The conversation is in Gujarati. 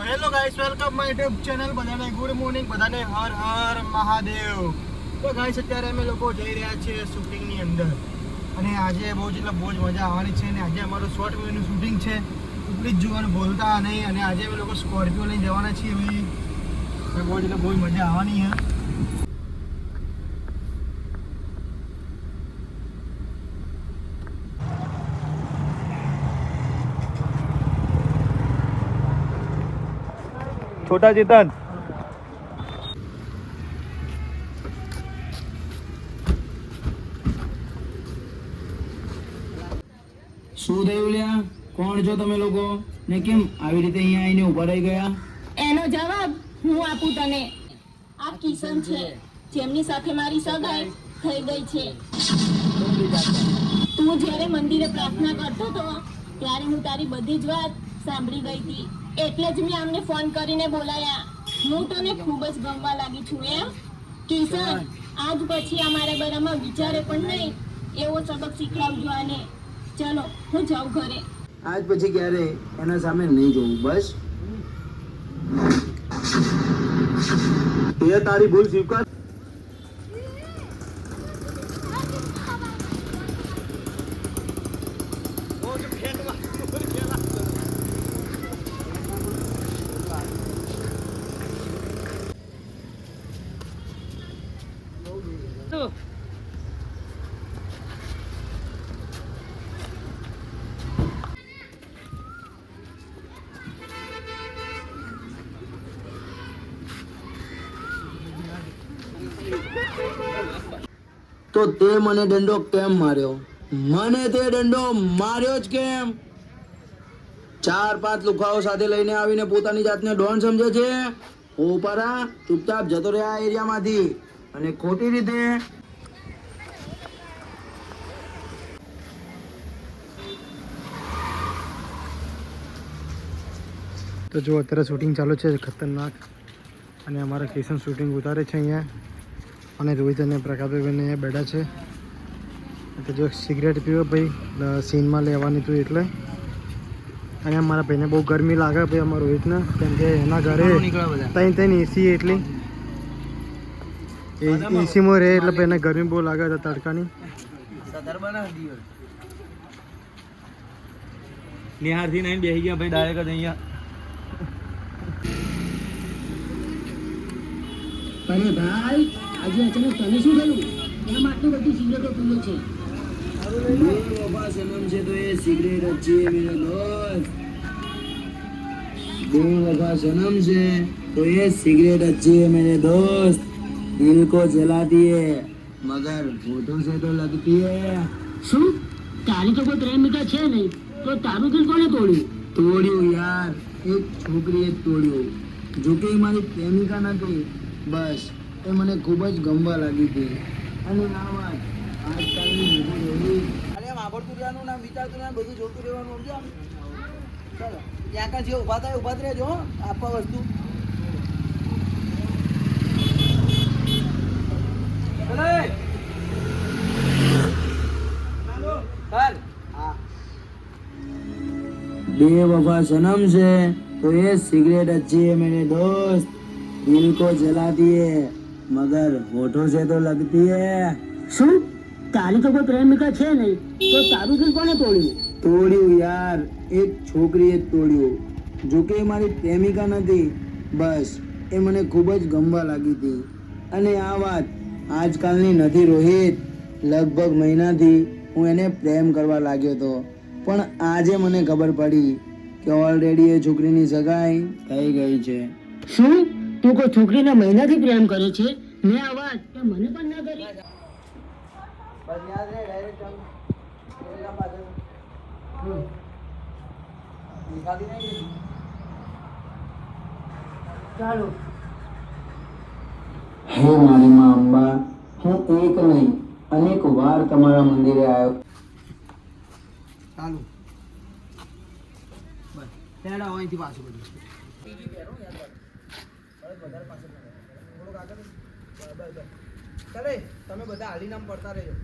Hello guys, welcome my YouTube channel. બધાને ગુડ મોર્નિંગ, બધાને હર હર મહાદેવ. તો ગાઈસ, અત્યારે અમે લોકો જઈ રહ્યા છીએ શૂટિંગની અંદર અને આજે બહુ જ મજા આવવાની છે. અને આજે અમારું શોર્ટ મૂવીનું શૂટિંગ છે. ઉપરી જ જોવાનું ભૂલતા નહીં. અને આજે અમે લોકો સ્કોર્પિયો લઈને જવાના છીએ. બહુ જ મજા આવવાની છે. छोटा चेतन શું થયું લ્યા? કોણ છો તમે લોકો ને કેમ આવી રીતે અહીંયા આવીને ઉભા રહી ગયા? એનો જવાબ હું આપું તને. આ કિશન છે, જેમની સાથે મારી સગાઈ થઈ ગઈ છે. તું જ્યારે મંદિરે પ્રાર્થના કરતો હતો ત્યારે હું તારી બધી જ વાત સાંભળી ગઈ હતી. એટલે જ મેં આમને ફોન કરીને બોલાયા. હું તને ખૂબ જ ગમવા લાગી છું. એમ કિશન, આજ પછી અમારા બરામાં વિચારે પણ નહીં એવો સબક શીખવાડજો આને. ચલો, હું જાઉં ઘરે. આજ પછી ક્યારે એના સામે નહીં જોવું. બસ તે તારી ભૂલ સ્વીકાર. તો તે મને દંડો કેમ માર્યો? મને તે દંડો માર્યો જ કેમ? 4-5 લુખાઓ સાથે લઈને આવીને પોતાની જાતને ડોન સમજે છે. ઓપરા, ચૂપચાપ જતો રહે આ એરિયામાંથી. અને ખોટી રીતે તો જો અત્યારે શૂટિંગ ચાલુ છે ખતરનાક. અને અમારા કિશન શૂટિંગ ઉતારે છે અહીંયા. અને રોહિત અને પ્રકાશભાઈ અહીંયા બેઠા છે. તો જો સિગરેટ પીવો ભાઈ, સીનમાં લેવાની હતું એટલે. અને અમારા ભાઈને બહુ ગરમી લાગે ભાઈ અમારા રોહિતને, કેમ કે એના ઘરે ત્રણ એસી એટલી એસીમાં રહે એટલે ભાઈ એને ગરમી બહુ લાગે છે તડકાની. નિહારથી નહીં બેસી ગયા ભાઈ ડાયરેક્ટ જ અહીંયા. અરે ભાઈ, આજે અચાનક તને શું થયું? એના માટે બધી સિગરેટો પીવે છે. સનમ છે તો એ સિગરેટ अच्छी है मेरे दोस्त. बेवफा सनम से तो ये सिगरेट अच्छी है मेरे दोस्त. दिल को जलाती है मगर होठों से तो लगती है. શું તારી તો કોઈ પ્રેમિકા છે નહીં, તો તારું દિલ કોને તોડ્યું? તોડ્યું યાર, એક છોકરીએ તોડ્યું. જો કે એ મારી પ્રેમિકા નથી, બસ એ મને ખૂબ જ ગમવા લાગી હતી. અને આ વાત આજકાલની મોટી એવી અરે વાપરતું રહેવાનું ના, વિચારતું ના, બધું જોતું રહેવાનું. સમજો આમ ચાલો ત્યાં કાં જે ઊભા થાય ઊભા જ રહેજો. આપવા વસ્તુ बेवफा सनम से तो ये सिगरेट अच्छी है मेरे दोस्त. दिल को जलाती है मगर होठों से तो लगती है. શું તારી તો કોઈ પ્રેમિકા છે નહીં, તો તારું દિલ કોને તોડ્યું? તોડ્યું યાર, એક છોકરીએ તોડ્યું. જો કે એ મારી પ્રેમિકા નથી, બસ એ મને ખૂબ જ ગમવા લાગી હતી. અને આ વાત આજકાલની નથી રોહિત. લગભગ મહિનાથી હું એને પ્રેમ કરવા લાગ્યો હતો, પણ આજે મને ખબર પડી કે ઓલરેડી એ છોકરીની સગાઈ થઈ ગઈ છે. શું તું કોઈ છોકરીને મહિનાથી પ્રેમ કરે છે? મેં આ વાત તો મને પણ ના કરી. બસ યાદ રહે ડાયરેક્ટ ચાલો. હે મારી માં અંબા, હું એક નહીં અનેક વાર તમારા મંદિરે આવ્યો. ચાલુ બસ તેડા અહીંથી પાછું બધું ચાલે. તમે બધા હાલી નામ પડતા રહેજો.